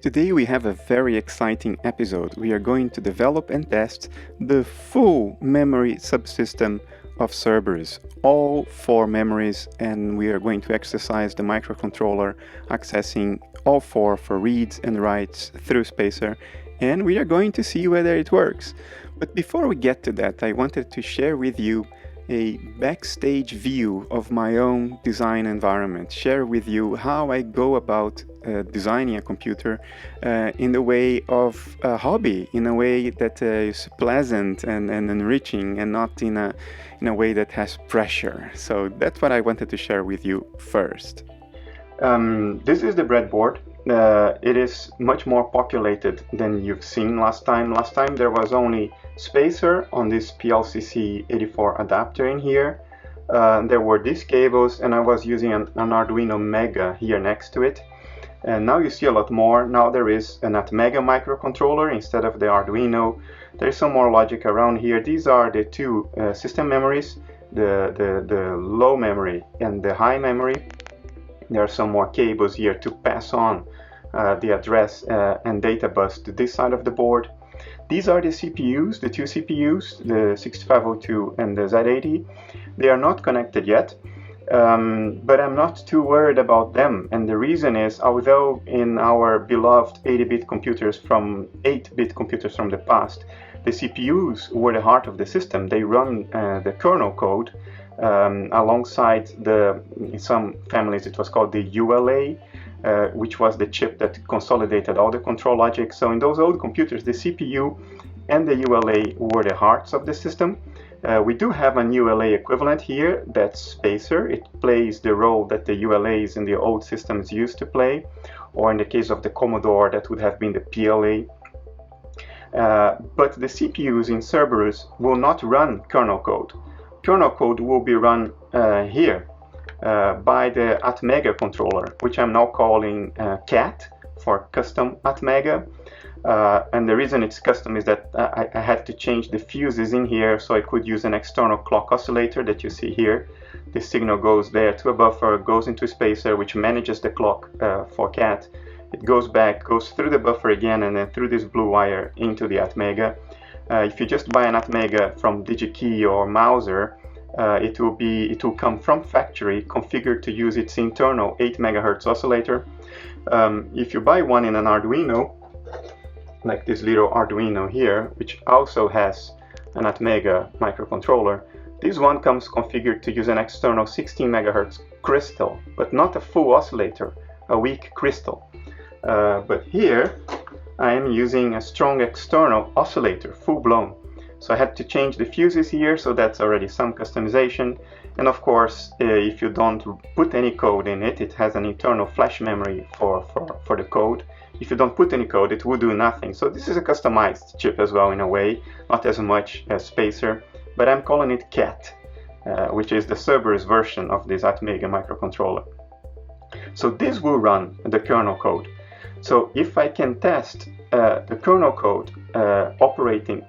Today we have a very exciting episode. We are going to develop and test the full memory subsystem of Cerberus, all 4 memories, and we are going to exercise the microcontroller accessing all 4 for reads and writes through spacer, and we are going to see whether it works. But before we get to that, I wanted to share with you a backstage view of my own design environment, share with you how I go about designing a computer in the way of a hobby, in a way that is pleasant and enriching, and not in a way that has pressure. So that's what I wanted to share with you first. This is the breadboard. It is much more populated than you've seen last time. Last time there was only spacer on this PLCC84 adapter in here. There were these cables, and I was using an Arduino Mega here next to it. And now you see a lot more. Now there is an Atmega microcontroller instead of the Arduino. There's some more logic around here. These are the two system memories, the low memory and the high memory. There are some more cables here to pass on the address and data bus to this side of the board. These are the CPUs, the two CPUs, the 6502 and the Z80. They are not connected yet, but I'm not too worried about them. And the reason is, although in our beloved 8-bit computers from 8-bit computers from the past, the CPUs were the heart of the system. They run the kernel code alongside in some families it was called the ULA, which was the chip that consolidated all the control logic. So in those old computers, the CPU and the ULA were the hearts of the system. We do have an ULA equivalent here, that's spacer. It plays the role that the ULAs in the old systems used to play, or in the case of the Commodore, that would have been the PLA. But the CPUs in Cerberus will not run kernel code. Kernel code will be run here by the Atmega controller, which I'm now calling CAT for custom Atmega. And the reason it's custom is that I had to change the fuses in here, so I could use an external clock oscillator that you see here. The signal goes there to a buffer, goes into a spacer, which manages the clock for CAT. It goes back, goes through the buffer again, and then through this blue wire into the Atmega. If you just buy an Atmega from DigiKey or Mouser, it will come from factory configured to use its internal 8 MHz oscillator. If you buy one in an Arduino, like this little Arduino here, which also has an Atmega microcontroller, this one comes configured to use an external 16 MHz crystal, but not a full oscillator, a weak crystal. But here I am using a strong external oscillator, full-blown. So I had to change the fuses here, so that's already some customization. And of course, if you don't put any code in it, it has an internal flash memory for the code. If you don't put any code, it will do nothing. So this is a customized chip as well in a way, not as much as spacer, but I'm calling it CAT, which is the Cerberus version of this Atmega microcontroller. So this will run the kernel code. So if I can test the kernel code operating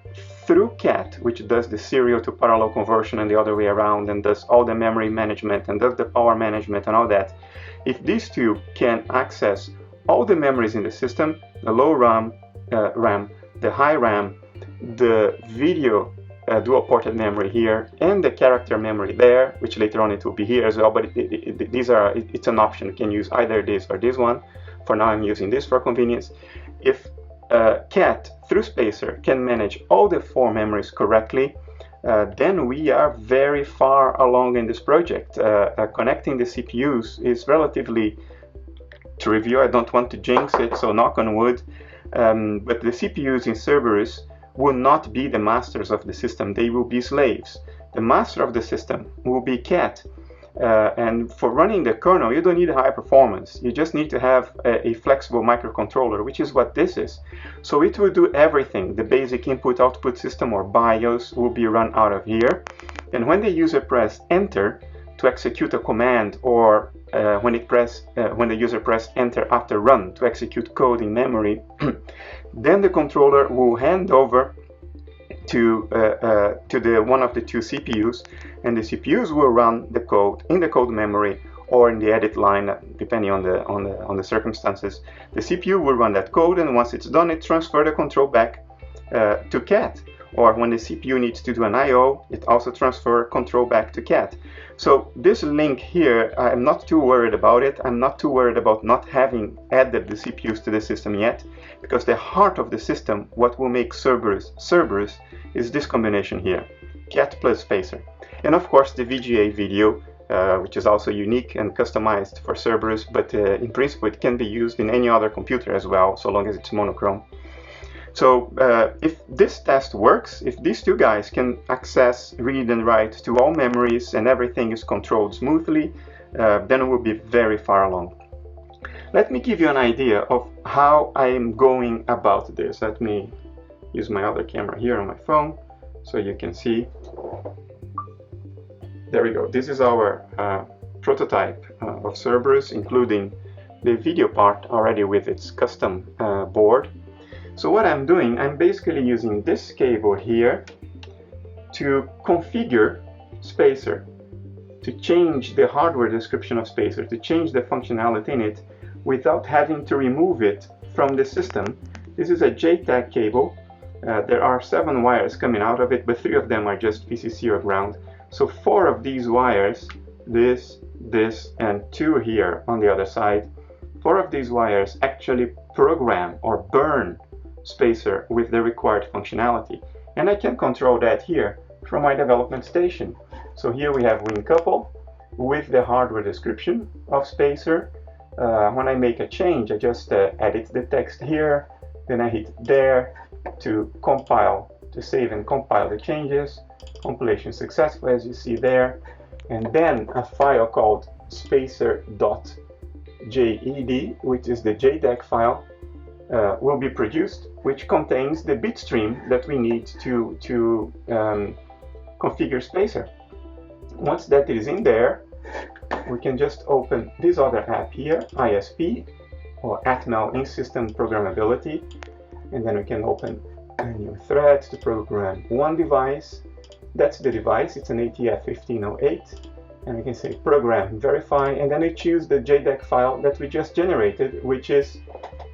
through CAT, which does the serial to parallel conversion and the other way around, and does all the memory management and does the power management and all that, if these two can access all the memories in the system, the low RAM, the high RAM, the video dual ported memory here, and the character memory there, which later on it will be here as well, but it's an option. You can use either this or this one. For now I'm using this for convenience. If CAT through spacer can manage all the 4 memories correctly, then we are very far along in this project. Connecting the CPUs is relatively trivial. I don't want to jinx it, so knock on wood. But the CPUs in Cerberus will not be the masters of the system. They will be slaves. The master of the system will be CAT. And for running the kernel, you don't need high performance. You just need to have a flexible microcontroller, which is what this is. So it will do everything. The basic input-output system, or BIOS, will be run out of here. And when the user press enter to execute a command, or when the user press enter after run to execute code in memory, then the controller will hand over to one of the two CPUs, and the CPUs will run the code in the code memory or in the edit line, depending on the circumstances. The CPU will run that code, and once it's done, it transfers the control back to CAT. Or when the CPU needs to do an I/O, it also transfers control back to CAT. So this link here, I'm not too worried about it. I'm not too worried about not having added the CPUs to the system yet, because the heart of the system, what will make Cerberus, is this combination here, CAT plus spacer. And of course the VGA video, which is also unique and customized for Cerberus, but in principle it can be used in any other computer as well, so long as it's monochrome. So if this test works, if these two guys can access, read and write to all memories and everything is controlled smoothly, then we'll be very far along. Let me give you an idea of how I am going about this. Let me use my other camera here on my phone so you can see. There we go. This is our prototype of Cerberus, including the video part already with its custom board. So what I'm doing, I'm basically using this cable here to configure spacer, to change the hardware description of spacer, to change the functionality in it without having to remove it from the system. This is a JTAG cable. There are 7 wires coming out of it, but 3 of them are just VCC or ground. So 4 of these wires, this, and 2 here on the other side, 4 of these wires actually program or burn spacer with the required functionality. And I can control that here from my development station. So here we have WinCouple with the hardware description of spacer. When I make a change, I just edit the text here, then I hit there to compile, to save and compile the changes. Compilation successful, as you see there. And then a file called spacer.jed, which is the JTAG file, will be produced, which contains the bit stream that we need to configure spacer. Once that is in there, we can just open this other app here, ISP, or Atmel in-system programmability, and then we can open a new thread to program one device. That's the device, it's an ATF1508, and we can say program verify, and then we choose the JTAG file that we just generated, which is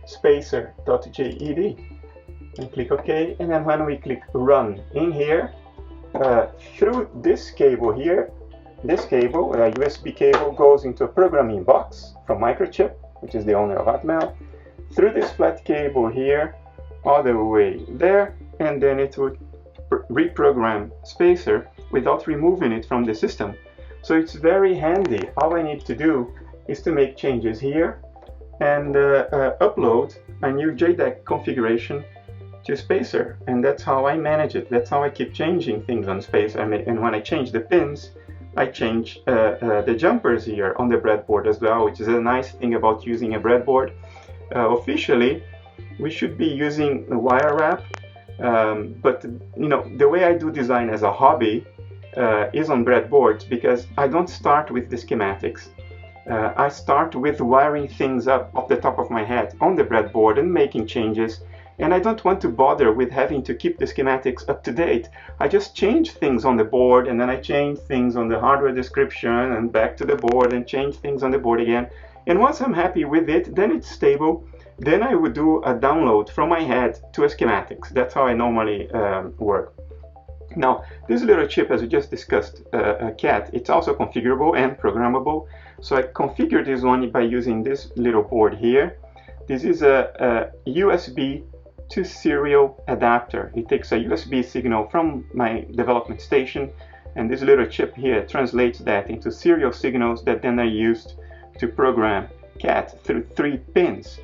spacer.jed, and click OK. And then when we click run in here, through this cable here, this cable, a USB cable, goes into a programming box from Microchip, which is the owner of Atmel, through this flat cable here, all the way there, and then it would reprogram spacer without removing it from the system. So it's very handy. All I need to do is to make changes here and upload a new JTAG configuration to spacer, and that's how I manage it. That's how I keep changing things on spacer. And when I change the pins, I change the jumpers here on the breadboard as well, which is a nice thing about using a breadboard. Officially, we should be using a wire wrap, but you know, the way I do design as a hobby is on breadboards, because I don't start with the schematics. I start with wiring things up off the top of my head on the breadboard and making changes, and I don't want to bother with having to keep the schematics up to date. I just change things on the board, and then I change things on the hardware description and back to the board and change things on the board again. And once I'm happy with it, then it's stable, then I would do a download from my head to a schematics. That's how I normally work. Now, this little chip, as we just discussed, CAT, it's also configurable and programmable. So I configured this one by using this little board here. This is a USB to serial adapter. It takes a USB signal from my development station, and this little chip here translates that into serial signals that then are used to program CAT through 3 pins.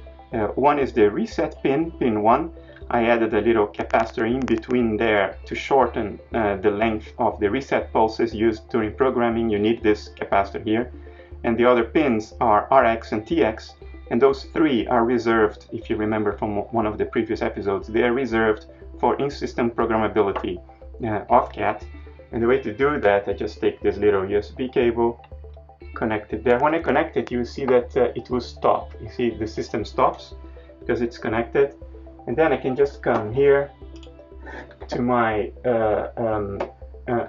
One is the reset pin, pin 1. I added a little capacitor in between there to shorten the length of the reset pulses used during programming. You need this capacitor here. And the other pins are RX and TX, and those 3 are reserved, if you remember from one of the previous episodes, they are reserved for in-system programmability of CAT. And the way to do that, I just take this little USB cable, connect it there. When I connect it, you see that it will stop. You see the system stops because it's connected. And then I can just come here to my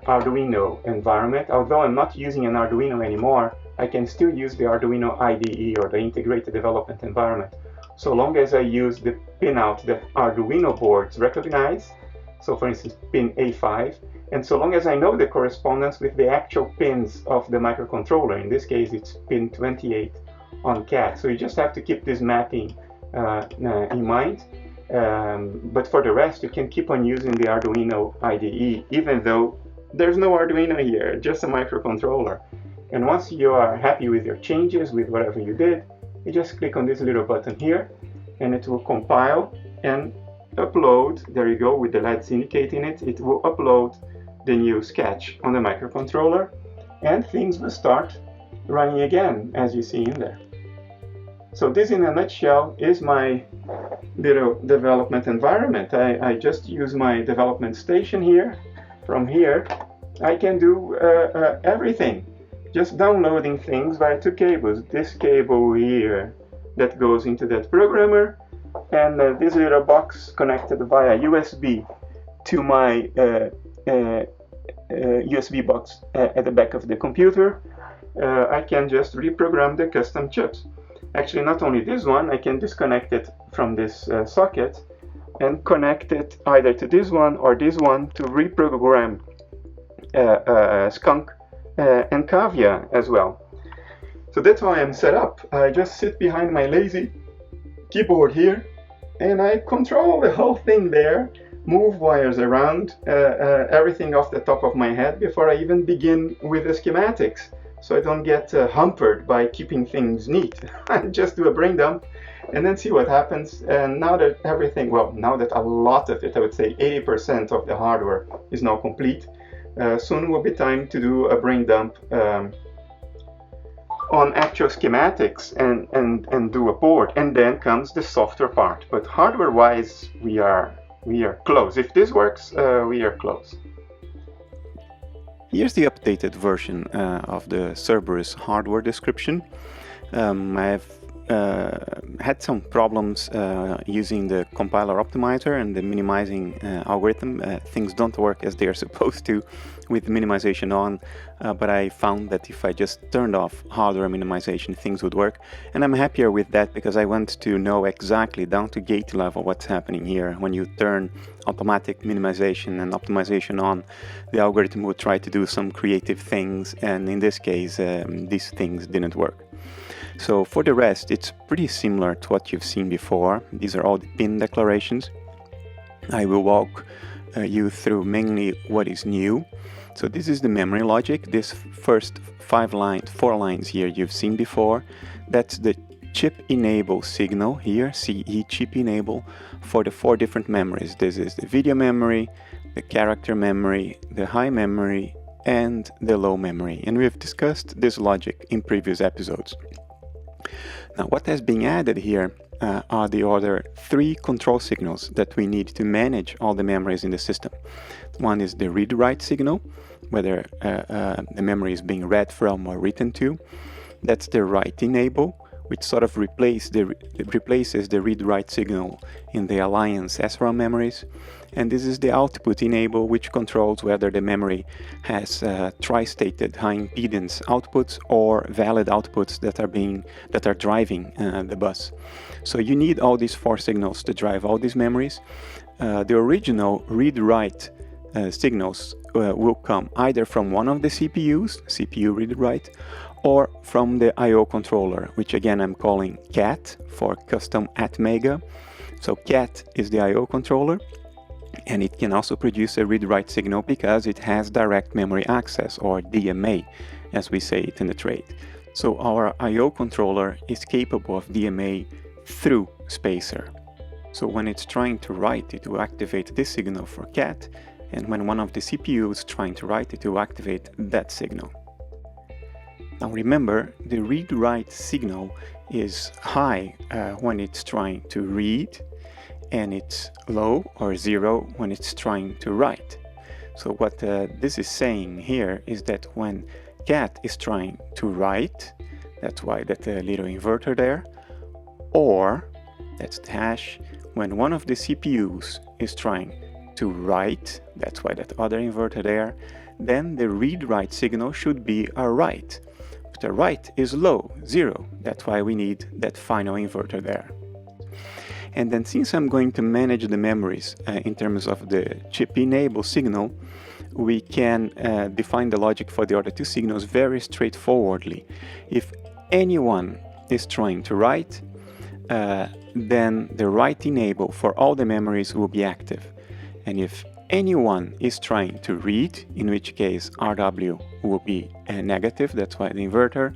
Arduino environment. Although I'm not using an Arduino anymore, I can still use the Arduino IDE or the integrated development environment, so long as I use the pinout that Arduino boards recognize. So for instance, pin A5, and so long as I know the correspondence with the actual pins of the microcontroller. In this case, it's pin 28 on CAT. So you just have to keep this mapping in mind. But for the rest, you can keep on using the Arduino IDE, even though there's no Arduino here, just a microcontroller. And once you are happy with your changes, with whatever you did, you just click on this little button here, and it will compile and upload. There you go, with the LEDs indicating it. It will upload the new sketch on the microcontroller, and things will start running again, as you see in there. So this, in a nutshell, is my little development environment. I just use my development station here. From here, I can do everything. Just downloading things via two cables. This cable here that goes into that programmer, and this little box connected via USB to my USB box at the back of the computer. I can just reprogram the custom chips. Actually, not only this one, I can disconnect it from this socket and connect it either to this one or this one to reprogram Skunk and Kavia as well. So that's how I am set up. I just sit behind my lazy keyboard here, and I control the whole thing there, move wires around, everything off the top of my head before I even begin with the schematics, so I don't get hampered by keeping things neat. I just do a brain dump and then see what happens. And now that everything, well, now that a lot of it, I would say 80% of the hardware is now complete, soon will be time to do a brain dump on actual schematics and do a board, and then comes the software part. But hardware wise, we are close. If this works, we are close. Here's the updated version of the Cerberus hardware description. I've had some problems using the compiler optimizer and the minimizing algorithm. Things don't work as they are supposed to with minimization on, but I found that if I just turned off hardware minimization, things would work. And I'm happier with that because I want to know exactly down to gate level what's happening here. When you turn automatic minimization and optimization on, the algorithm will try to do some creative things, and in this case these things didn't work. So for the rest, it's pretty similar to what you've seen before. These are all the pin declarations. I will walk you through mainly what is new. So this is the memory logic. This first 4 lines here you've seen before. That's the chip enable signal here, CE chip enable, for the 4 different memories. This is the video memory, the character memory, the high memory, and the low memory. And we've discussed this logic in previous episodes. Now, what has been added here are the other 3 control signals that we need to manage all the memories in the system. One is the read-write signal, whether the memory is being read from or written to. That's the write enable, which sort of replaces the read-write signal in the Alliance SRAM memories. And this is the output enable, which controls whether the memory has tri-stated high impedance outputs or valid outputs that are driving the bus. So you need all these 4 signals to drive all these memories. The original read-write signals will come either from one of the CPUs, CPU read-write, or from the I/O controller, which again I'm calling CAT for custom ATmega. So CAT is the I/O controller, and it can also produce a read-write signal because it has direct memory access, or DMA, as we say it in the trade. So our I/O controller is capable of DMA through spacer. So when it's trying to write, it will activate this signal for CAT, and when one of the CPUs is trying to write, it will activate that signal. Now remember, the read-write signal is high when it's trying to read, and it's low or 0 when it's trying to write. So what this is saying here is that when CAT is trying to write, that's why that little inverter there, or that's the hash, when one of the CPUs is trying to write, that's why that other inverter there, then the read-write signal should be a write. factor right is low, 0. That's why we need that final inverter there. And then since I'm going to manage the memories in terms of the chip enable signal, we can define the logic for the other two signals very straightforwardly. If anyone is trying to write, then the write enable for all the memories will be active. And if anyone is trying to read, in which case RW will be negative, that's why the inverter,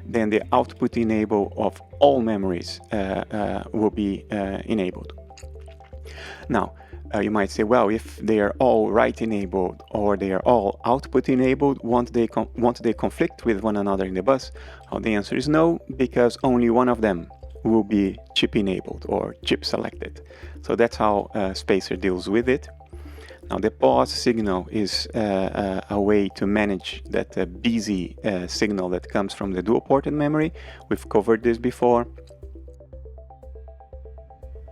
then the output enable of all memories will be enabled. Now, you might say, well, if they are all write enabled or they are all output enabled, won't they conflict with one another in the bus? Well, the answer is no, because only one of them will be chip enabled or chip selected. So that's how Spacer deals with it. Now the pause signal is a way to manage that busy signal that comes from the dual ported memory. We've covered this before.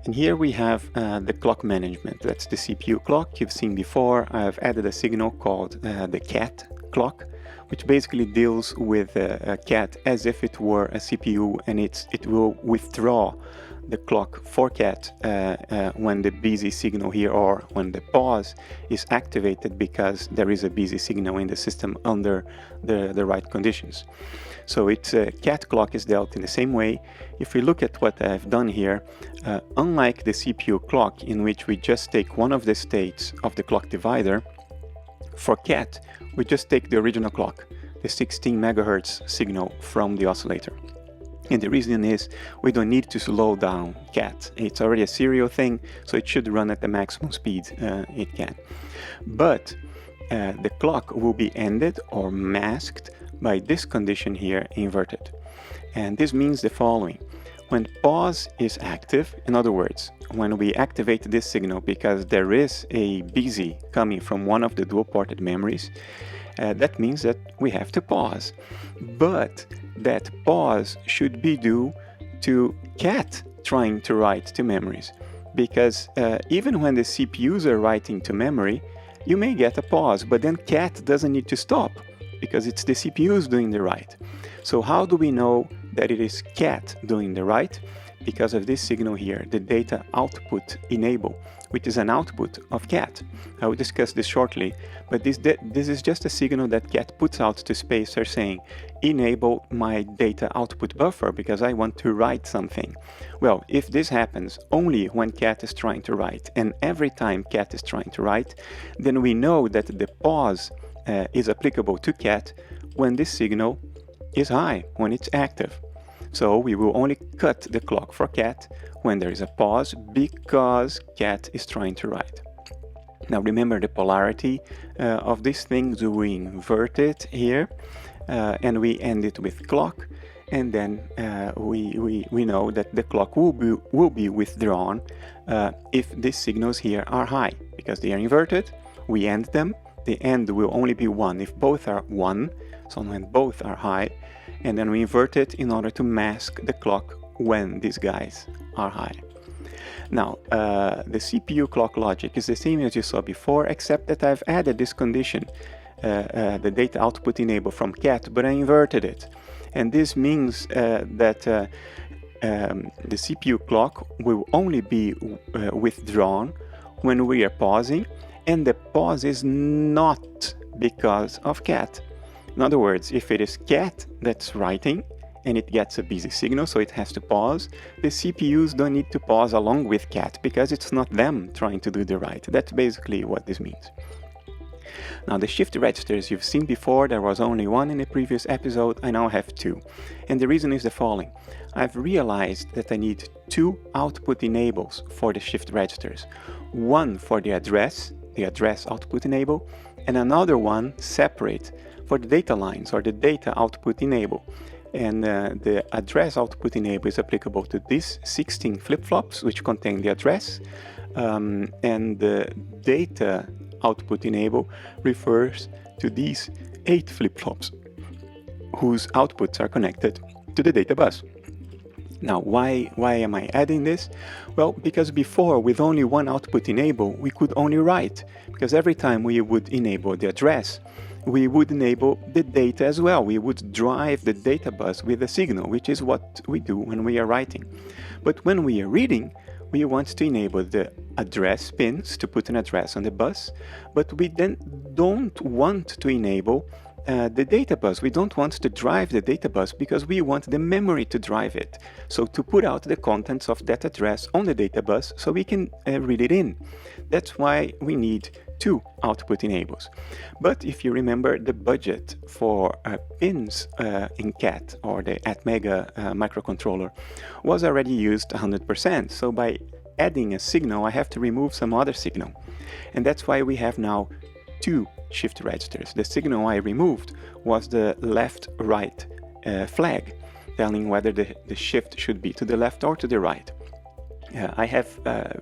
And here we have the clock management. That's the CPU clock you've seen before. I've added a signal called the cat clock, which basically deals with a cat as if it were a CPU, and it will withdraw the clock for cat when the busy signal here, or when the pause is activated because there is a busy signal in the system under the right conditions. So its cat clock is dealt in the same way. If we look at what I've done here, unlike the CPU clock, in which we just take one of the states of the clock divider, for cat we just take the original clock, the 16 megahertz signal from the oscillator. And the reason is we don't need to slow down cat. It's already a serial thing, so it should run at the maximum speed it can. But the clock will be ended or masked by this condition here, inverted. And this means the following. When pause is active, in other words, when we activate this signal because there is a busy coming from one of the dual ported memories, that means that we have to pause. But that pause should be due to cat trying to write to memories, because even when the CPUs are writing to memory, you may get a pause, but then cat doesn't need to stop because it's the CPUs doing the write. So how do we know that it is cat doing the write? Because of this signal here, the data output enable, which is an output of cat. I will discuss this shortly, but this is just a signal that cat puts out to Spacer saying, enable my data output buffer because I want to write something. Well, if this happens only when cat is trying to write, and every time cat is trying to write, then we know that the pause is applicable to cat when this signal is high, when it's active. So we will only cut the clock for cat when there is a pause because cat is trying to write. Now remember the polarity of this thing. Do we invert it here and we end it with clock, and then we know that the clock will be withdrawn if these signals here are high, because they are inverted. We end them. The end will only be 1 if both are 1, so when both are high, and then we invert it in order to mask the clock when these guys are high. Now, the CPU clock logic is the same as you saw before, except that I've added this condition, the data output enable from cat, but I inverted it. And this means that the CPU clock will only be withdrawn when we are pausing, and the pause is not because of cat. In other words, if it is cat that's writing and it gets a busy signal, so it has to pause, the CPUs don't need to pause along with cat because it's not them trying to do the write. That's basically what this means. Now the shift registers you've seen before, there was only one in the previous episode, I now have 2. And the reason is the following. I've realized that I need 2 output enables for the shift registers. One for the address output enable, and another one separate for the data lines or the data output enable. And the address output enable is applicable to these 16 flip-flops which contain the address, and the data output enable refers to these 8 flip-flops whose outputs are connected to the data bus. Now, why am I adding this? Well, because before, with only one output enable, we could only write, because every time we would enable the address, we would enable the data as well. We would drive the data bus with a signal, which is what we do when we are writing. But when we are reading, we want to enable the address pins to put an address on the bus, but we then don't want to enable the data bus. We don't want to drive the data bus because we want the memory to drive it. So to put out the contents of that address on the data bus so we can read it in. That's why we need two output enables. But if you remember, the budget for pins in CAT or the Atmega microcontroller was already used 100%. So by adding a signal, I have to remove some other signal. And that's why we have now two shift registers. The signal I removed was the left-right flag, telling whether the shift should be to the left or to the right. I have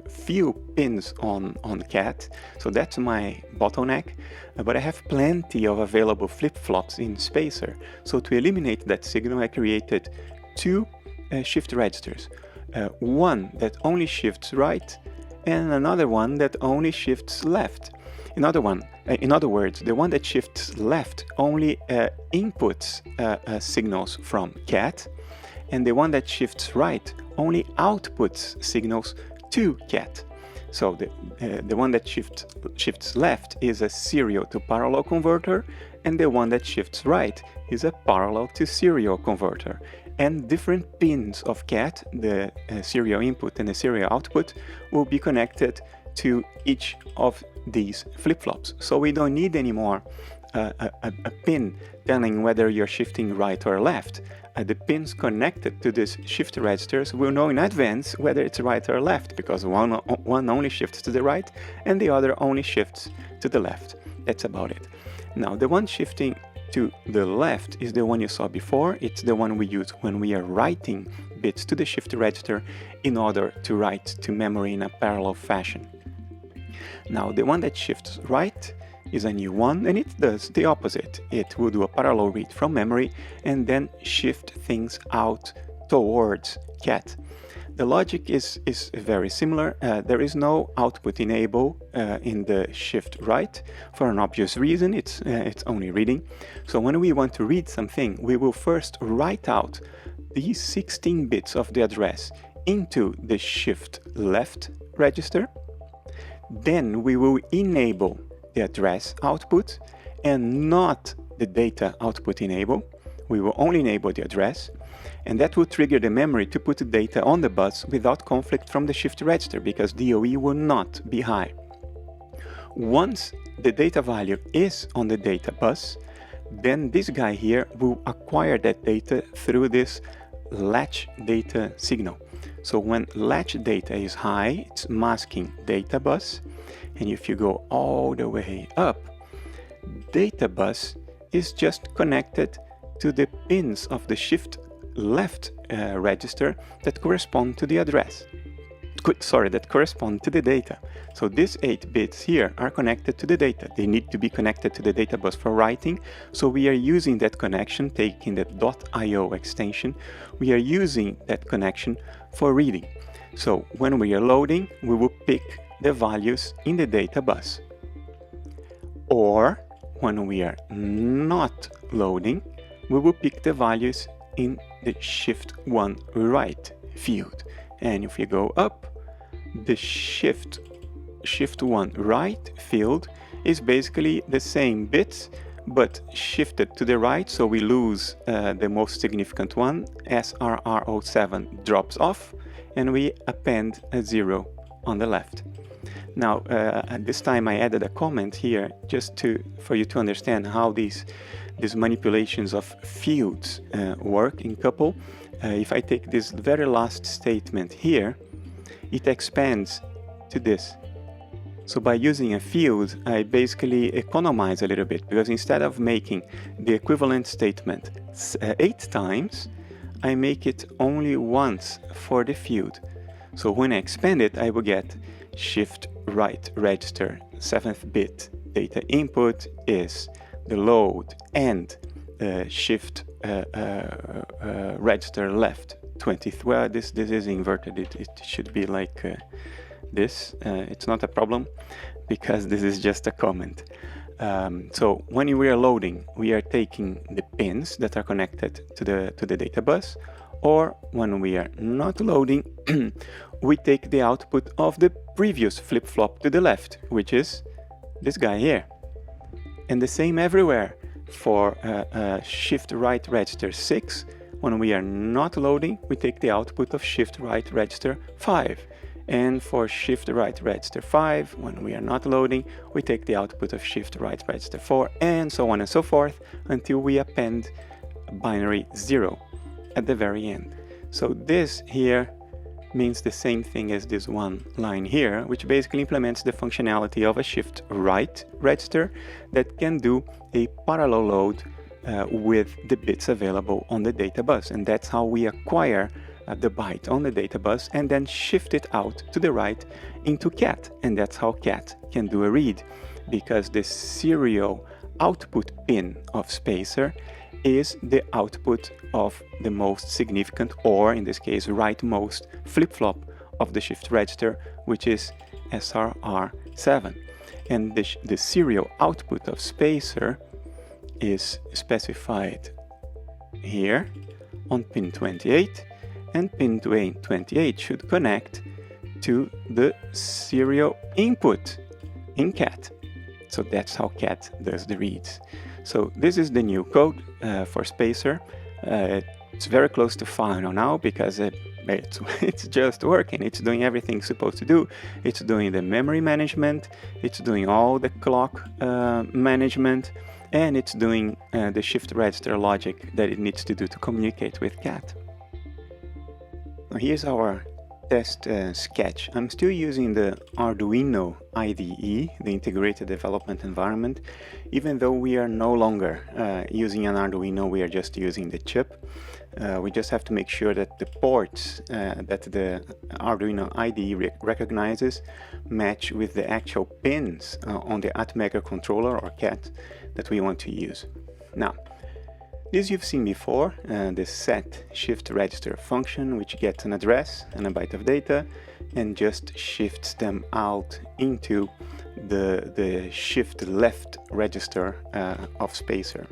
few pins on CAT, so that's my bottleneck, but I have plenty of available flip-flops in Spacer. So to eliminate that signal, I created two shift registers. One that only shifts right and another one that only shifts left. In other words, the one that shifts left only inputs signals from CAT, and the one that shifts right only outputs signals to CAT. So the one that shifts left is a serial to parallel converter, and the one that shifts right is a parallel to serial converter. And different pins of CAT, the serial input and the serial output, will be connected to each of these flip-flops. So we don't need anymore a pin telling whether you're shifting right or left. The pins connected to these shift registers will know in advance whether it's right or left, because one only shifts to the right and the other only shifts to the left. That's about it. Now, the one shifting to the left is the one you saw before. It's the one we use when we are writing bits to the shift register in order to write to memory in a parallel fashion. Now, the one that shifts right is a new one, and it does the opposite. It will do a parallel read from memory and then shift things out towards CAT. The logic is very similar. There is no output enable in the shift right for an obvious reason. It's only reading. So when we want to read something, we will first write out these 16 bits of the address into the shift left register. Then we will enable the address output and not the data output enable. We will only enable the address, and that will trigger the memory to put the data on the bus without conflict from the shift register, because DOE will not be high. Once the data value is on the data bus, then this guy here will acquire that data through this latch data signal. So when latch data is high, it's masking data bus, and if you go all the way up, data bus is just connected to the pins of the shift left register that correspond to the address. That correspond to the data. So these 8 bits here are connected to the data. They need to be connected to the data bus for writing. So we are using that connection, taking the .io extension. We are using that connection for reading. So when we are loading, we will pick the values in the data bus. Or when we are not loading, we will pick the values in the shift 1 right field. And if you go up, the shift 1 right field is basically the same bits but shifted to the right, so we lose the most significant one. SRR07 drops off and we append a 0 on the left. Now at this time I added a comment here just for you to understand how these manipulations of fields work in couple. If I take this very last statement here, it expands to this. So by using a field, I basically economize a little bit, because instead of making the equivalent statement 8 times, I make it only once for the field. So when I expand it, I will get shift right register 7th bit data input is the load, and shift register left 20th. Well, this is inverted. It should be like this. It's not a problem because this is just a comment. So when we are loading, we are taking the pins that are connected to the data bus, or when we are not loading, we take the output of the previous flip-flop to the left, which is this guy here. And the same everywhere. For shift right register 6, when we are not loading, we take the output of shift right register 5. And for shift right register 5, when we are not loading, we take the output of shift right register 4, and so on and so forth, until we append binary 0 at the very end. So this here means the same thing as this one line here, which basically implements the functionality of a shift right register that can do a parallel load with the bits available on the data bus. And that's how we acquire the byte on the data bus and then shift it out to the right into cat. And that's how cat can do a read, because the serial output pin of spacer is the output of the most significant, or in this case rightmost flip-flop of the shift register, which is SRR7. And the serial output of spacer is specified here on pin 28, and pin 28 should connect to the serial input in cat. So that's how cat does the reads. So this is the new code for spacer. It's very close to final now, because it's just working. It's doing everything it's supposed to do. It's doing the memory management, it's doing all the clock management, and it's doing the shift register logic that it needs to do to communicate with cat. Now here's our test sketch. I'm still using the Arduino IDE, the Integrated Development Environment. Even though we are no longer using an Arduino, we are just using the chip. We just have to make sure that the ports that the Arduino IDE recognizes match with the actual pins on the Atmega controller, or CAT, that we want to use. Now, this you've seen before, the set shift register function, which gets an address and a byte of data and just shifts them out into the shift left register of spacer.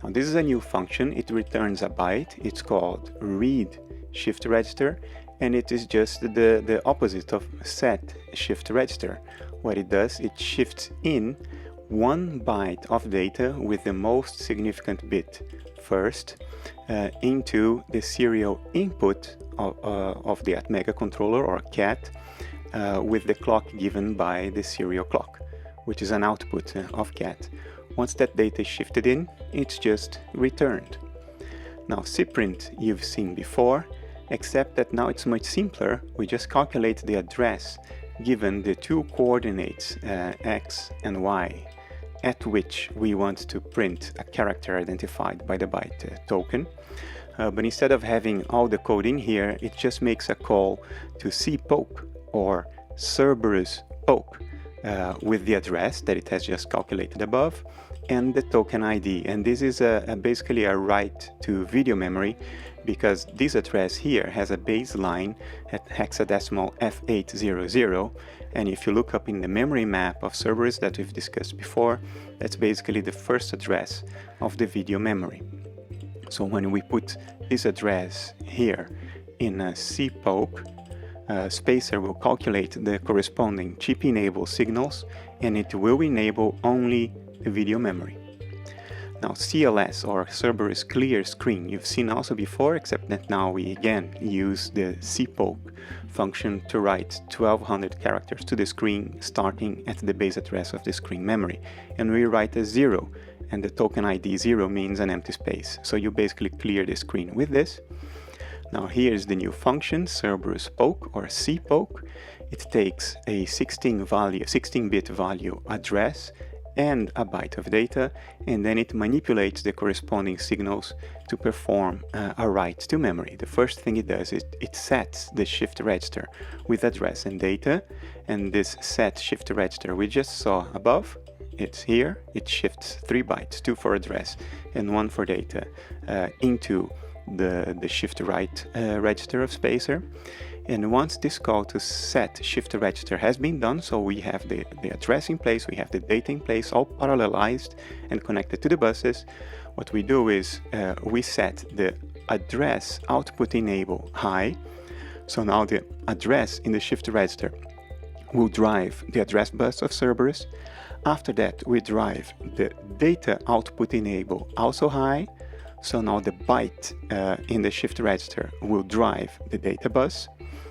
Now this is a new function. It returns a byte. It's called read shift register, and it is just the opposite of set shift register. What it does, it shifts in one byte of data with the most significant bit first into the serial input of the Atmega controller, or CAT, with the clock given by the serial clock, which is an output of CAT. Once that data is shifted in, it's just returned. Now cprint you've seen before, except that now it's much simpler. We just calculate the address given the two coordinates x and y, at which we want to print a character identified by the byte token. But instead of having all the code in here, it just makes a call to cpoke, or Cerberus poke, with the address that it has just calculated above and the token ID. And this is basically a write to video memory, because this address here has a baseline at hexadecimal F800, and if you look up in the memory map of Cerberus that we've discussed before, that's basically the first address of the video memory. So when we put this address here in a cpoke, spacer will calculate the corresponding chip enable signals, and it will enable only the video memory. Now CLS, or Cerberus clear screen, you've seen also before, except that now we again use the cpoke function to write 1200 characters to the screen, starting at the base address of the screen memory, and we write a 0, and the token ID 0 means an empty space. So you basically clear the screen with this. Now here's the new function, Cerberus poke, or cpoke. It takes a 16-bit value address and a byte of data, and then it manipulates the corresponding signals to perform a write to memory. The first thing it does is it sets the shift register with address and data, and this set shift register we just saw above, it's here, it shifts 3 bytes, 2 for address and 1 for data, into the shift right register of spacer. And once this call to set shift register has been done, so we have the address in place, we have the data in place, all parallelized and connected to the buses, what we do is we set the address output enable high. So now the address in the shift register will drive the address bus of Cerberus. After that, we drive the data output enable also high. So now the byte in the shift register will drive the data bus.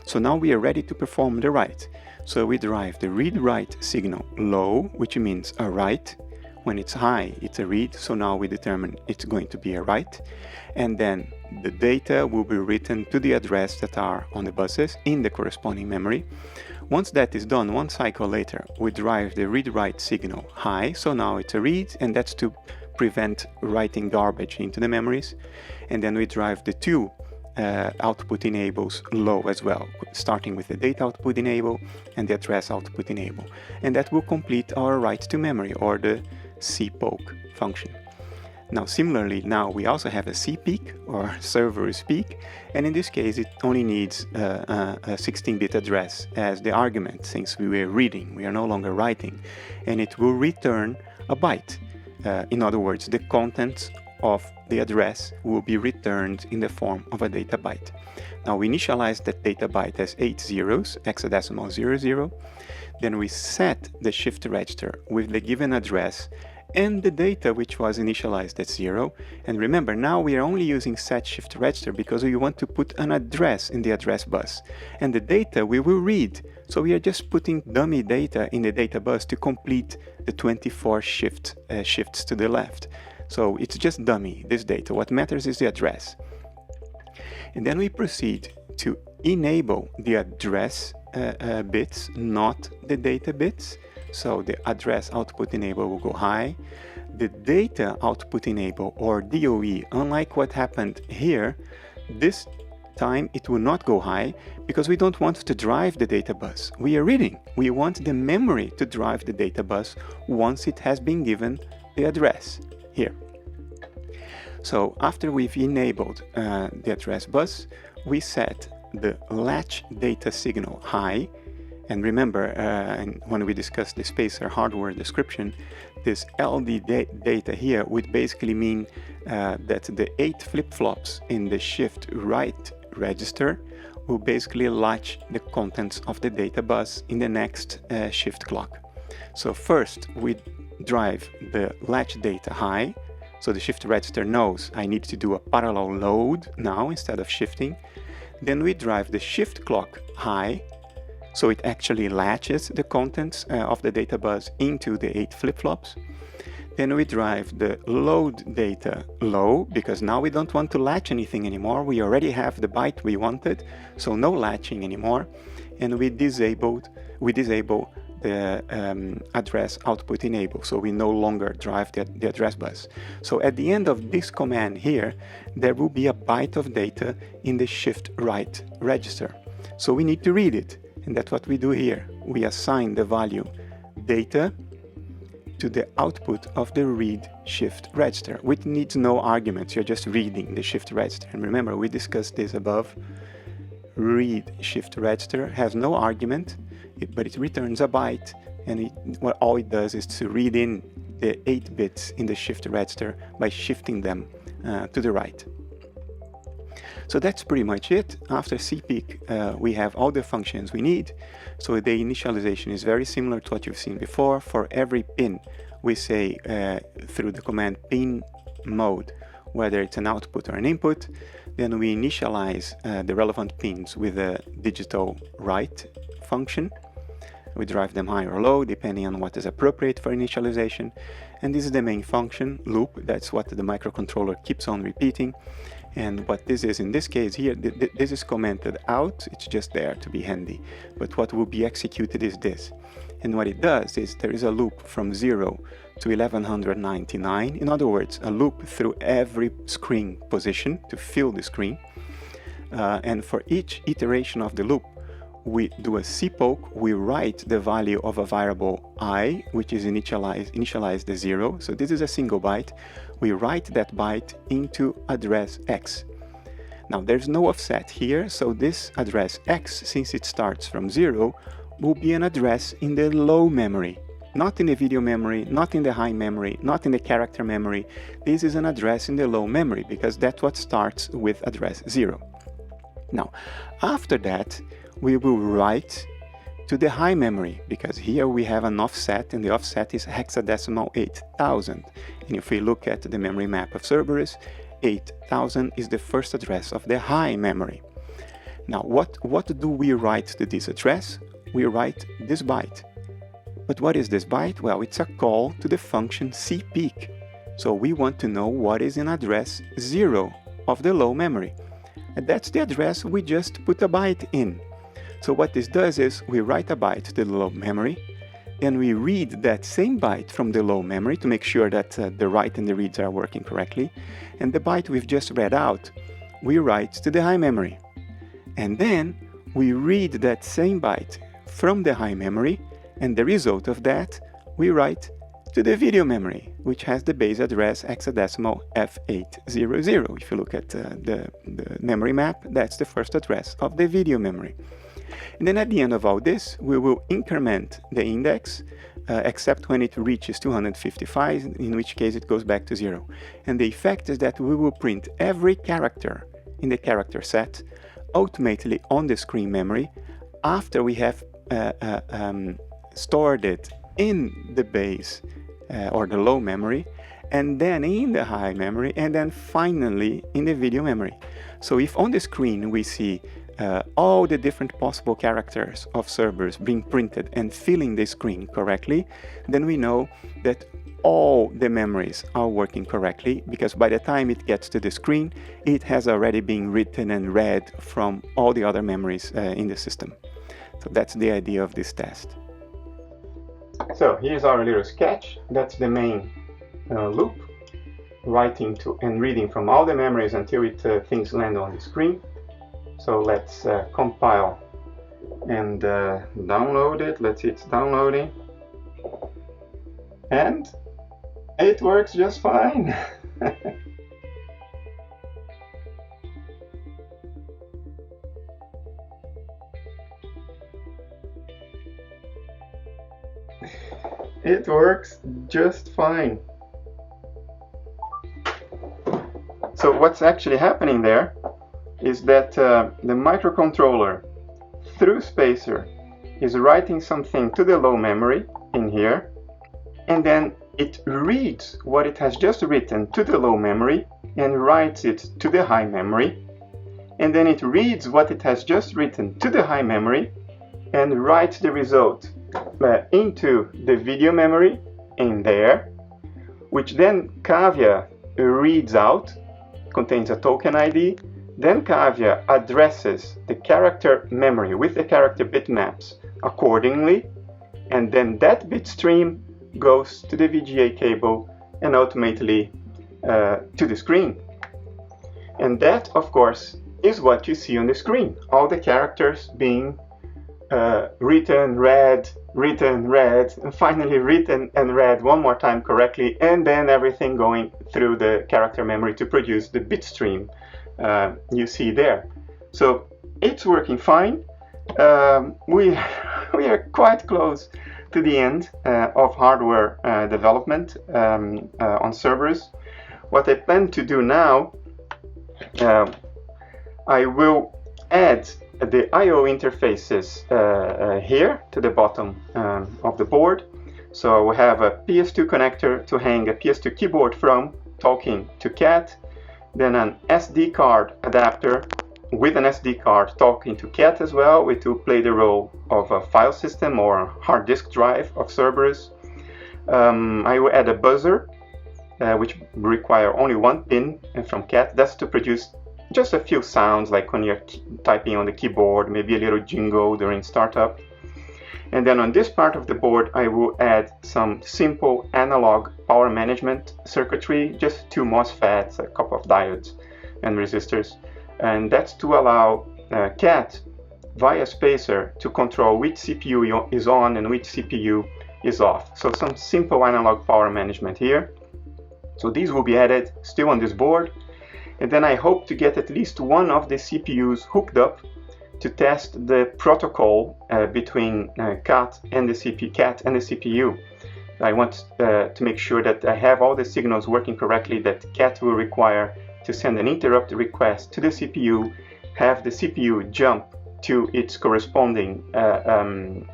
So now we are ready to perform the write. So we drive the read-write signal low, which means a write. When it's high, it's a read. So now we determine it's going to be a write. And then the data will be written to the address that are on the buses in the corresponding memory. Once that is done, one cycle later, we drive the read-write signal high. So now it's a read, and that's to prevent writing garbage into the memories. And then we drive the two output enables low as well, starting with the data output enable and the address output enable. And that will complete our write to memory, or the cpoke function. Now similarly, now we also have a cpeak, or Cerberus peak, and in this case it only needs a 16-bit address as the argument, since we were reading, we are no longer writing, and it will return a byte. In other words, the contents of the address will be returned in the form of a data byte. Now we initialize that data byte as 8 zeros, hexadecimal 00, then we set the shift register with the given address and the data which was initialized at 0. And remember, now we are only using set shift register because we want to put an address in the address bus, and the data we will read. So we are just putting dummy data in the data bus to complete the 24 shifts to the left. So it's just dummy, this data. What matters is the address. And then we proceed to enable the address bits, not the data bits. So the address output enable will go high. The data output enable, or DOE, unlike what happened here, this time it will not go high because we don't want to drive the data bus. We are reading. We want the memory to drive the data bus once it has been given the address here. So after we've enabled the address bus, we set the latch data signal high. And remember, when we discussed the spacer hardware description, this LD data here would basically mean that the 8 flip-flops in the shift write register will basically latch the contents of the data bus in the next shift clock. So first we drive the latch data high, so the shift register knows I need to do a parallel load now instead of shifting. Then we drive the shift clock high, so it actually latches the contents of the data bus into the 8 flip-flops. Then we drive the load data low, because now we don't want to latch anything anymore. We already have the byte we wanted, so no latching anymore. And we disable the address output enable, so we no longer drive the address bus. So at the end of this command here, there will be a byte of data in the shift write register. So we need to read it. And that's what we do here. We assign the value data to the output of the read shift register, which needs no arguments. You're just reading the shift register. And remember, we discussed this above. Read shift register has no argument, but it returns a byte, and all it does is to read in the 8 bits in the shift register by shifting them to the right. So that's pretty much it. After cpeak, we have all the functions we need. So the initialization is very similar to what you've seen before. For every pin, we say through the command pin mode, whether it's an output or an input. Then we initialize the relevant pins with a digital write function. We drive them high or low, depending on what is appropriate for initialization. And this is the main function, loop. That's what the microcontroller keeps on repeating. And what this is in this case here, this is commented out, it's just there to be handy. But what will be executed is this. And what it does is there is a loop from 0 to 1199. In other words, a loop through every screen position to fill the screen. And for each iteration of the loop, we do a cpoke, we write the value of a variable I, which is initialized as 0. So this is a single byte. We write that byte into address X. Now there's no offset here, so this address X, since it starts from 0, will be an address in the low memory. Not in the video memory, not in the high memory, not in the character memory. This is an address in the low memory, because that's what starts with address 0. Now, after that, we will write to the high memory, because here we have an offset, and the offset is hexadecimal 8000. And if we look at the memory map of Cerberus, 8000 is the first address of the high memory. Now, what do we write to this address? We write this byte. But what is this byte? Well, it's a call to the function cpeak. So we want to know what is in address 0 of the low memory. And that's the address we just put a byte in. So what this does is we write a byte to the low memory, then we read that same byte from the low memory to make sure that the write and the reads are working correctly. And the byte we've just read out, we write to the high memory. And then we read that same byte from the high memory, and the result of that we write to the video memory, which has the base address hexadecimal F800. If you look at the memory map, that's the first address of the video memory. And then at the end of all this, we will increment the index, except when it reaches 255, in which case it goes back to 0. And the effect is that we will print every character in the character set ultimately on the screen memory after we have stored it in the base or the low memory, and then in the high memory, and then finally in the video memory. So if on the screen we see all the different possible characters of Cerberus being printed and filling the screen correctly, then we know that all the memories are working correctly, because by the time it gets to the screen, it has already been written and read from all the other memories in the system. So that's the idea of this test. So here's our little sketch. That's the main loop, writing to and reading from all the memories until things land on the screen. So let's compile and download it. Let's see, it's downloading. And it works just fine. It works just fine. So what's actually happening there is that the microcontroller, through spacer, is writing something to the low memory in here, and then it reads what it has just written to the low memory and writes it to the high memory, and then it reads what it has just written to the high memory and writes the result into the video memory in there, which then Cavia reads out, contains a token ID. Then Cavia addresses the character memory with the character bitmaps accordingly, and then that bit stream goes to the VGA cable and ultimately to the screen. And that, of course, is what you see on the screen. All the characters being written, read, and finally written and read one more time correctly, and then everything going through the character memory to produce the bit stream you see there. So it's working fine. We are quite close to the end of hardware development on Cerberus. What I plan to do now, I will add the I/O interfaces here to the bottom of the board. So we have a PS2 connector to hang a PS2 keyboard from, talking to Cat, then an SD card adapter with an SD card talking to Cat as well, which will play the role of a file system or hard disk drive of Cerberus. I will add a buzzer, which require only one pin from Cat. That's to produce just a few sounds, like when you're typing on the keyboard, maybe a little jingle during startup. And then on this part of the board, I will add some simple analog power management circuitry, just 2 MOSFETs, a couple of diodes and resistors. And that's to allow Cat, via spacer, to control which CPU is on and which CPU is off. So some simple analog power management here. So these will be added still on this board. And then I hope to get at least one of the CPUs hooked up to test the protocol between CAT and the CPU. I want to make sure that I have all the signals working correctly, that CAT will require to send an interrupt request to the CPU, have the CPU jump to its corresponding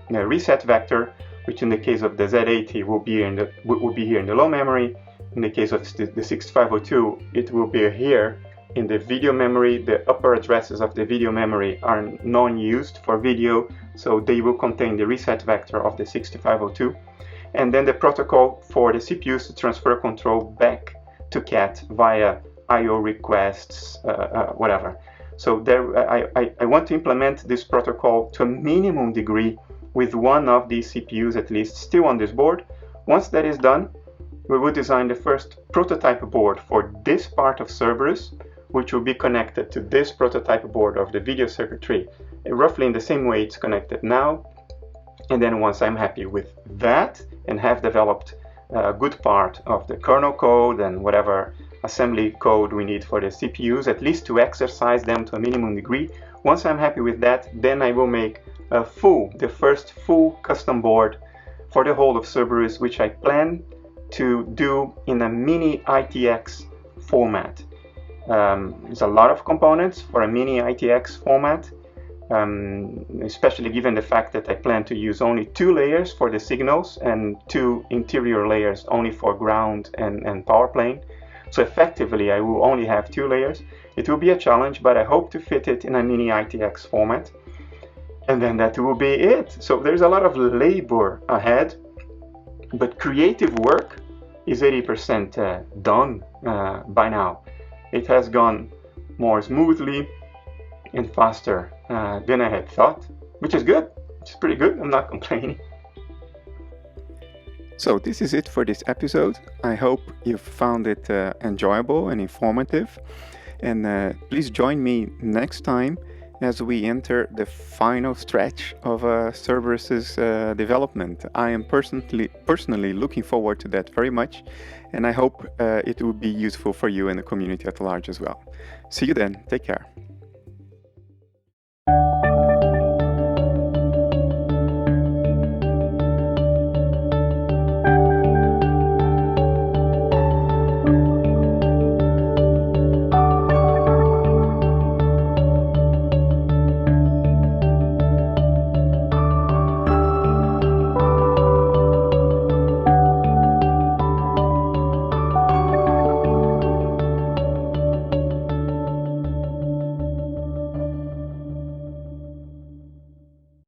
reset vector, which in the case of the Z80 will be here in the low memory. In the case of the 6502, it will be here in the video memory. The upper addresses of the video memory are non-used for video, so they will contain the reset vector of the 6502. And then the protocol for the CPUs to transfer control back to CAT via I/O requests, whatever. So there, I want to implement this protocol to a minimum degree with one of these CPUs at least still on this board. Once that is done, we will design the first prototype board for this part of Cerberus, which will be connected to this prototype board of the video circuitry, roughly in the same way it's connected now. And then once I'm happy with that and have developed a good part of the kernel code and whatever assembly code we need for the CPUs, at least to exercise them to a minimum degree, once I'm happy with that, then I will make the first full custom board for the whole of Cerberus, which I plan to do in a mini ITX format. There's a lot of components for a mini ITX format, especially given the fact that I plan to use only 2 layers for the signals and 2 interior layers only for ground and power plane. So effectively I will only have 2 layers. It will be a challenge, but I hope to fit it in a mini ITX format. And then that will be it. So there's a lot of labor ahead, but creative work is 80% done by now. It has gone more smoothly and faster than I had thought, which is good. It's pretty good. I'm not complaining. So this is it for this episode. I hope you found it enjoyable and informative. And please join me next time as we enter the final stretch of Cerberus's development. I am personally looking forward to that very much, and I hope it will be useful for you and the community at large as well. See you then. Take care.